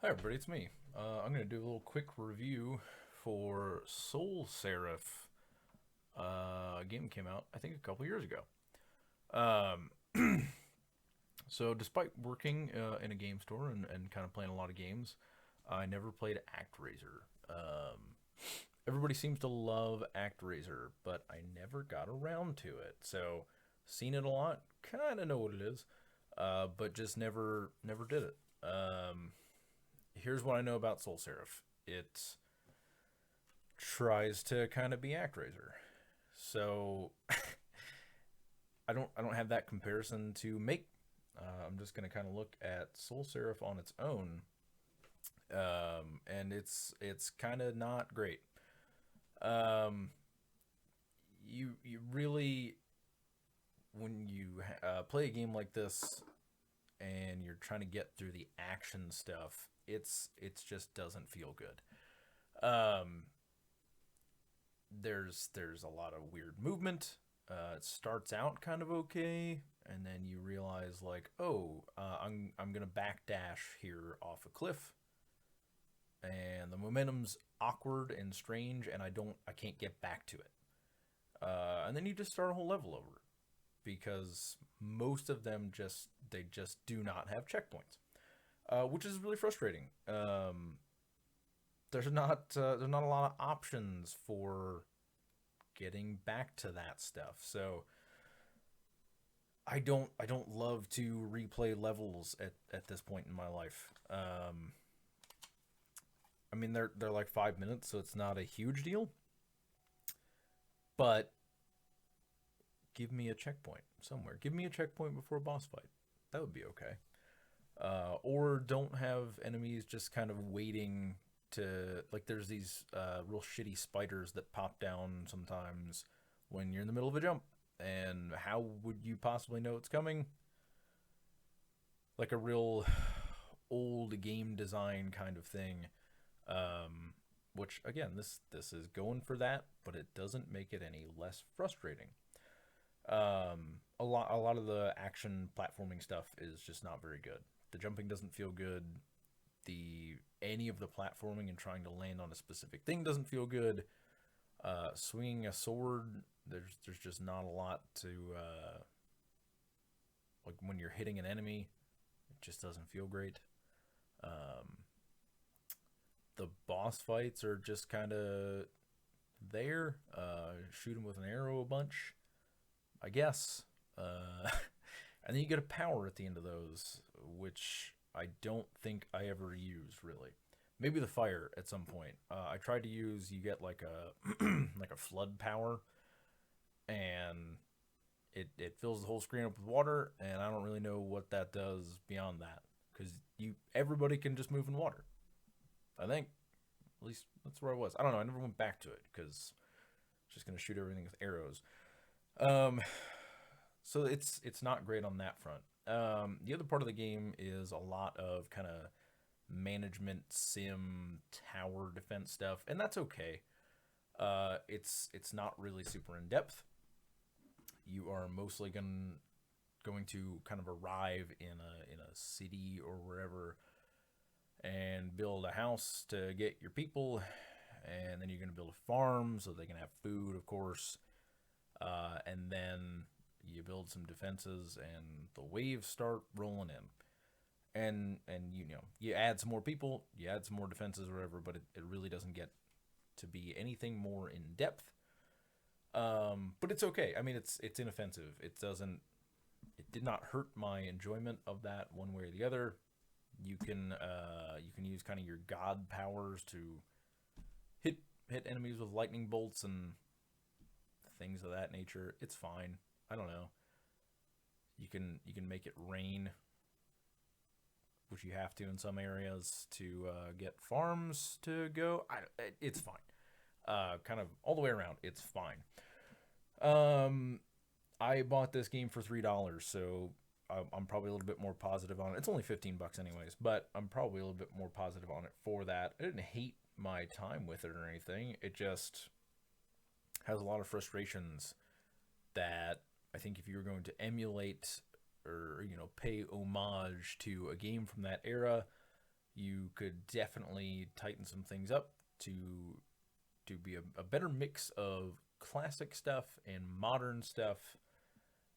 Hi everybody, it's me. I'm going to do a little quick review for SolSeraph. A game came out, I think, a couple years ago. So despite working in a game store and kind of playing a lot of games, I never played ActRaiser. Everybody seems to love ActRaiser, but I never got around to it. So seen it a lot, kind of know what it is, but just never did it. Here's what I know about SolSeraph. It tries to kind of be ActRaiser. So I don't have that comparison to make. I'm just gonna kind of look at SolSeraph on its own, and it's kind of not great. Um, you really when you play a game like this and you're trying to get through the action stuff, it's just doesn't feel good. Um, there's a lot of weird movement. It starts out kind of okay, and then you realize like, oh, I'm gonna backdash here off a cliff, and the momentum's awkward and strange, and I can't get back to it. And then you just start a whole level over because most of them just do not have checkpoints, which is really frustrating. There's not a lot of options for getting back to that stuff. So I don't love to replay levels at this point in my life. I mean they're like 5 minutes, so it's not a huge deal. But give me a checkpoint somewhere. Give me a checkpoint before a boss fight. That would be okay. Or don't have enemies just kind of waiting to like. There's these real shitty spiders that pop down sometimes when you're in the middle of a jump. And how would you possibly know it's coming? Like a real old game design kind of thing. Which again, this is going for that, but it doesn't make it any less frustrating. A lot of the action platforming stuff is just not very good. The jumping doesn't feel good. The any of the platforming and trying to land on a specific thing doesn't feel good. Swinging a sword, there's just not a lot to like when you're hitting an enemy. It just doesn't feel great. Um, the boss fights are just kind of there. Shoot them with an arrow a bunch, I guess. Uh, and then you get a power at the end of those, which I don't think I ever use really. Maybe the fire at some point. I tried to use. You get like a like a flood power, and it fills the whole screen up with water, and I don't really know what that does beyond that because you everybody can just move in water. I think at least that's where I was. I don't know. I never went back to it because it's just gonna shoot everything with arrows. Um, so it's not great on that front. The other part of the game is a lot of kind of management sim tower defense stuff, and that's okay. It's not really super in depth. You are mostly going to kind of arrive in a city or wherever and build a house to get your people, and then you're going to build a farm so they can have food, of course, and then you build some defenses, and the waves start rolling in, and you know you add some more people, you add some more defenses or whatever, but it really doesn't get to be anything more in depth. But it's okay. I mean, it's inoffensive. It doesn't. It did not hurt my enjoyment of that one way or the other. You can use kind of your god powers to hit hit enemies with lightning bolts and things of that nature. It's fine. I don't know. You can make it rain, which you have to in some areas to get farms to go. It's fine. Kind of all the way around. It's fine. Um, I bought this game for $3, so I'm probably a little bit more positive on it. It's only 15 bucks anyways, but I'm probably a little bit more positive on it for that. I didn't hate my time with it or anything. It just has a lot of frustrations that I think if you were going to emulate or pay homage to a game from that era, You could definitely tighten some things up to be a better mix of classic stuff and modern stuff.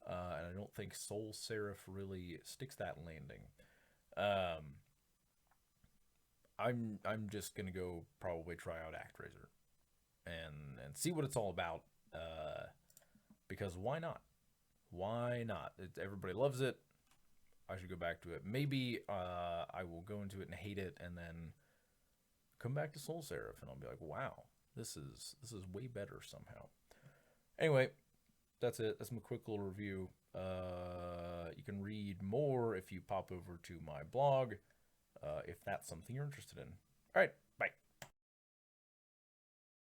And I don't think SolSeraph really sticks that landing. Um, I'm just gonna go probably try out ActRaiser and see what it's all about. Because why not? Why not? Everybody loves it. I should go back to it. Maybe I will go into it and hate it, and then come back to SolSeraph, and I'll be like, wow, this is way better somehow. Anyway, that's it. That's my quick little review. You can read more if you pop over to my blog, if that's something you're interested in. All right.